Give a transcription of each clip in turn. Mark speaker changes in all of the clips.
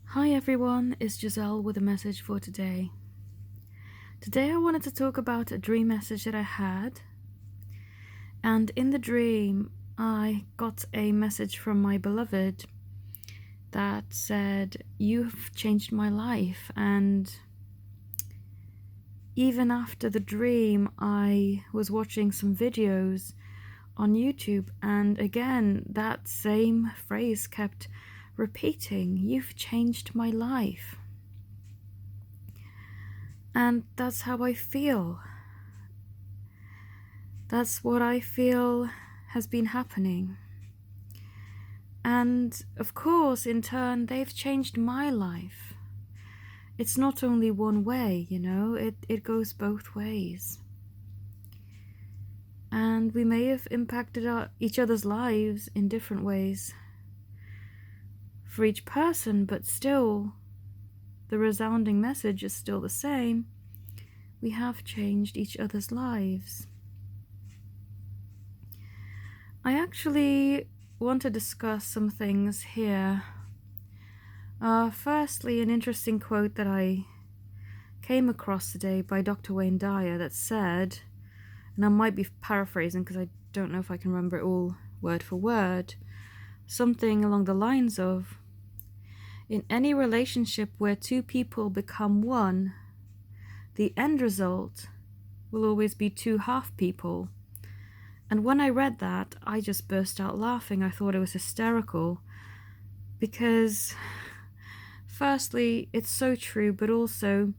Speaker 1: Hi everyone, it's Giselle with a message for today. Today I wanted to talk about a dream message that I had. And in the dream, I got a message from my beloved that said, "You've changed my life." And even after the dream, I was watching some videos on YouTube, and again, that same phrase kept repeating, "You've changed my life." And that's how I feel. That's what I feel has been happening. And of course, in turn, they've changed my life. It's not only one way, it goes both ways. And we may have impacted each other's lives in different ways for each person, but still, the resounding message is still the same. We have changed each other's lives. I actually want to discuss some things here. Firstly, an interesting quote that I came across today by Dr. Wayne Dyer that said, and I might be paraphrasing because I don't know if I can remember it all word for word, something along the lines of, "In any relationship where two people become one, the end result will always be two half people." And when I read that, I just burst out laughing. I thought it was hysterical because, firstly, it's so true, but also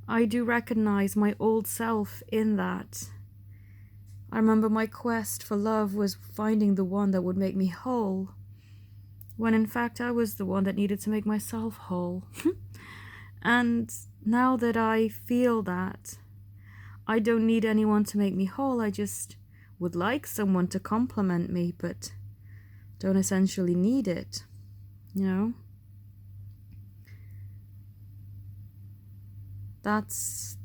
Speaker 1: I do recognize my old self in that. I remember my quest for love was finding the one that would make me whole, when in fact I was the one that needed to make myself whole. And now that I feel that I don't need anyone to make me whole, I just would like someone to compliment me, but don't essentially need it, That's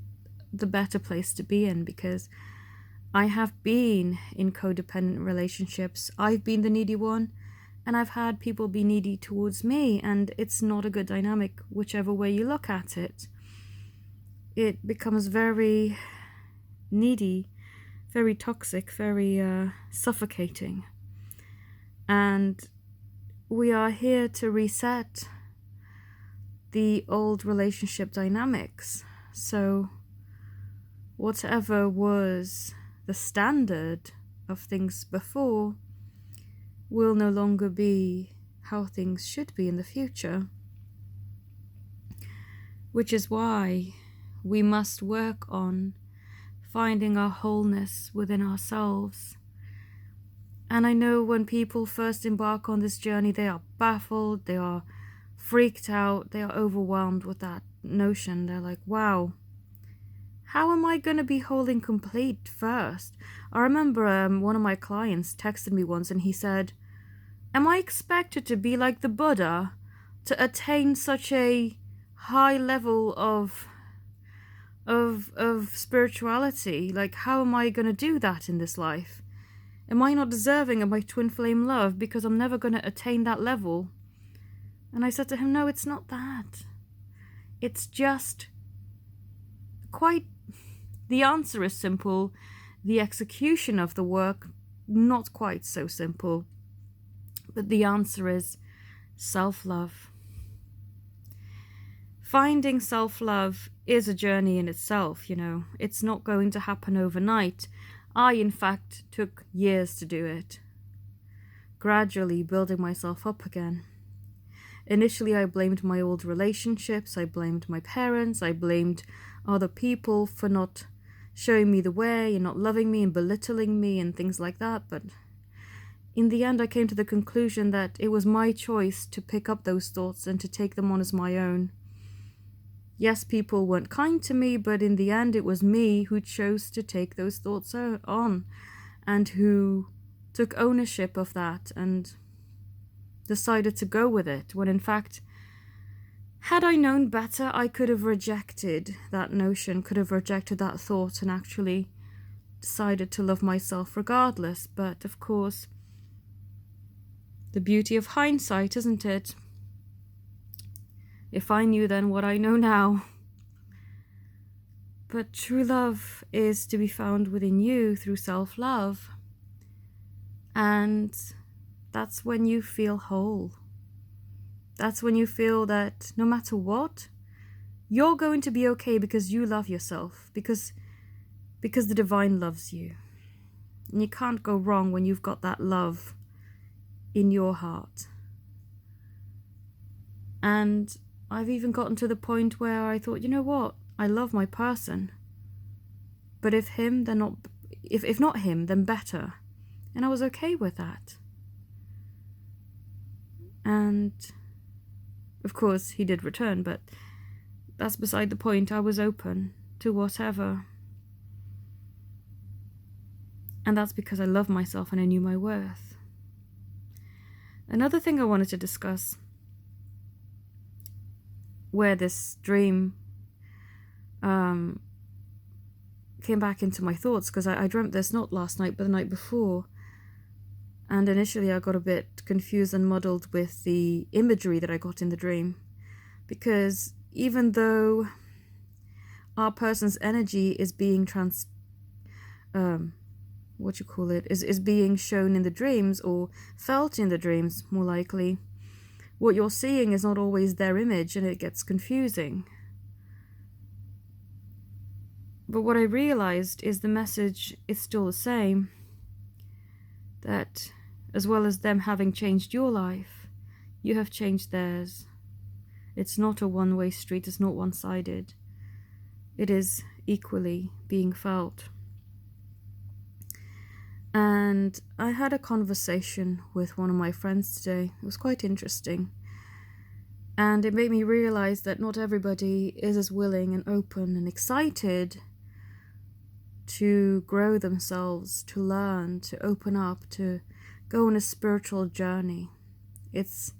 Speaker 1: the better place to be in, because I have been in codependent relationships. I've been the needy one, and I've had people be needy towards me, and it's not a good dynamic, whichever way you look at it. It becomes very needy, very toxic, very suffocating. And we are here to reset the old relationship dynamics. So whatever was the standard of things before will no longer be how things should be in the future. Which is why we must work on finding our wholeness within ourselves. And I know when people first embark on this journey, they are baffled, they are freaked out, they are overwhelmed with that notion. They're like, wow, how am I going to be whole and complete first? I remember one of my clients texted me once and he said, "Am I expected to be like the Buddha to attain such a high level of spirituality? Like, how am I going to do that in this life? Am I not deserving of my twin flame love because I'm never going to attain that level?" And I said to him, no, it's not that. It's just the answer is simple. The execution of the work, not quite so simple. But the answer is self-love. Finding self-love is a journey in itself, It's not going to happen overnight. I, in fact, took years to do it. Gradually building myself up again. Initially, I blamed my old relationships, I blamed my parents, I blamed other people for not showing me the way and not loving me and belittling me and things like that. But in the end, I came to the conclusion that it was my choice to pick up those thoughts and to take them on as my own. Yes, people weren't kind to me, but in the end, it was me who chose to take those thoughts on and who took ownership of that and decided to go with it, when in fact, had I known better, I could have rejected that notion, could have rejected that thought and actually decided to love myself regardless. But of course, the beauty of hindsight, isn't it? if I knew then what I know now. But true love is to be found within you through self-love. And that's when you feel whole. That's when you feel that no matter what, you're going to be okay because you love yourself, because the divine loves you. And you can't go wrong when you've got that love in your heart. And I've even gotten to the point where I thought, you know what? I love my person. But if not him, then better. And I was okay with that. And of course he did return, but that's beside the point. I was open to whatever. And that's because I love myself and I knew my worth. Another thing I wanted to discuss, where this dream came back into my thoughts, because I dreamt this not last night but the night before, and initially I got a bit confused and muddled with the imagery that I got in the dream, because even though our person's energy is being is being shown in the dreams, or felt in the dreams more likely, what you're seeing is not always their image, and it gets confusing. But what I realized is the message is still the same, that as well as them having changed your life, you have changed theirs. It's not a one-way street, it's not one-sided. It is equally being felt. And I had a conversation with one of my friends today. It was quite interesting. And it made me realize that not everybody is as willing and open and excited to grow themselves, to learn, to open up, to go on a spiritual journey. It's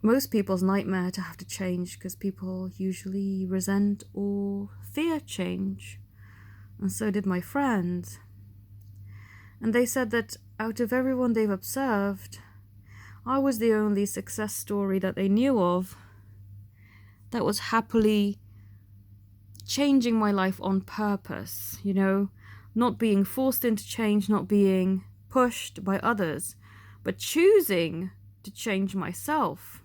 Speaker 1: most people's nightmare to have to change, because people usually resent or fear change. And so did my friend. And they said that out of everyone they've observed, I was the only success story that they knew of that was happily changing my life on purpose, not being forced into change, not being pushed by others, but choosing to change myself.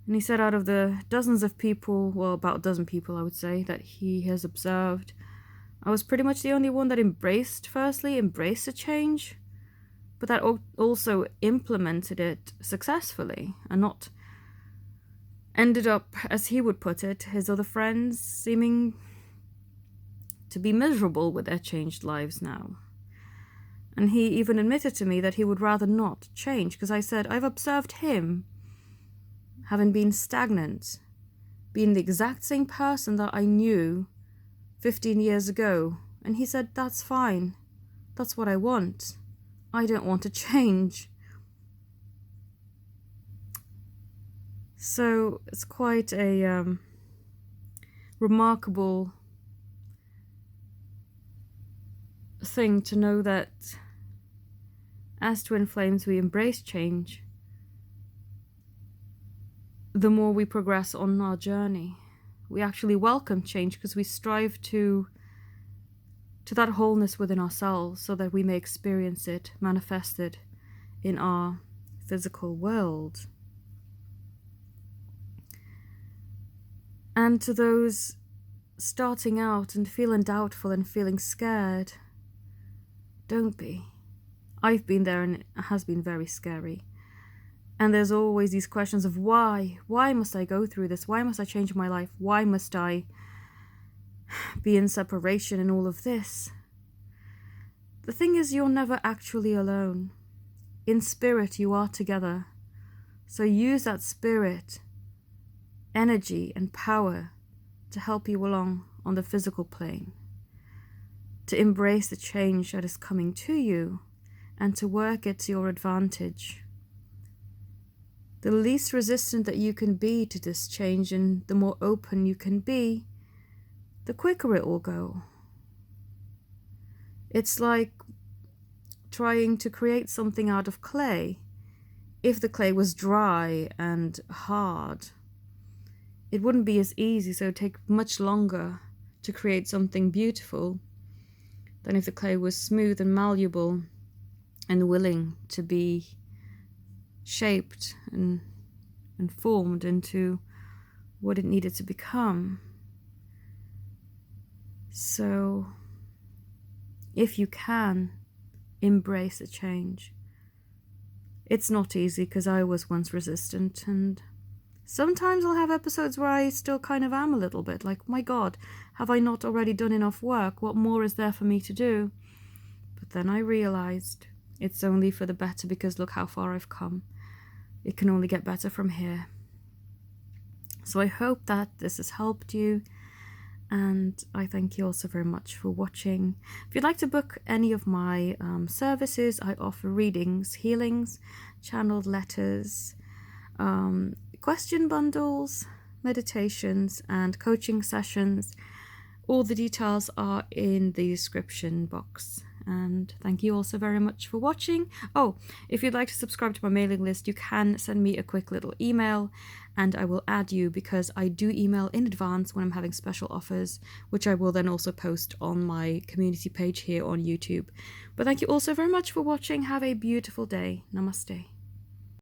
Speaker 1: And he said out of the dozens of people, well, about a dozen people I would say, that he has observed, I was pretty much the only one that embraced a change, but that also implemented it successfully, and not ended up, as he would put it, his other friends seeming to be miserable with their changed lives now. And he even admitted to me that he would rather not change, because I said, I've observed him having been stagnant, being the exact same person that I knew 15 years ago. And he said, that's fine. That's what I want. I don't want to change. So it's quite a remarkable thing to know that as twin flames we embrace change, the more we progress on our journey. We actually welcome change because we strive to that wholeness within ourselves, so that we may experience it manifested in our physical world. And to those starting out and feeling doubtful and feeling scared, don't be. I've been there, and it has been very scary. And there's always these questions of why? Why must I go through this? Why must I change my life? Why must I be in separation and all of this? The thing is, you're never actually alone. In spirit, you are together. So use that spirit, energy, and power to help you along on the physical plane, to embrace the change that is coming to you, and to work it to your advantage. The least resistant that you can be to this change, and the more open you can be, the quicker it will go. It's like trying to create something out of clay. If the clay was dry and hard, it wouldn't be as easy, so it would take much longer to create something beautiful than if the clay was smooth and malleable and willing to be shaped and formed into what it needed to become. So if you can, embrace a change. It's not easy because I was once resistant, and sometimes I'll have episodes where I still kind of am a little bit like, my God, have I not already done enough work? What more is there for me to do? But then I realized it's only for the better, because look how far I've come. It can only get better from here. So I hope that this has helped you, and I thank you also very much for watching. If you'd like to book any of my services, I offer readings, healings, channeled letters, question bundles, meditations, and coaching sessions. All the details are in the description box. And thank you also very much for watching. Oh, if you'd like to subscribe to my mailing list, you can send me a quick little email and I will add you, because I do email in advance when I'm having special offers, which I will then also post on my community page here on YouTube. But thank you also very much for watching. Have a beautiful day. Namaste.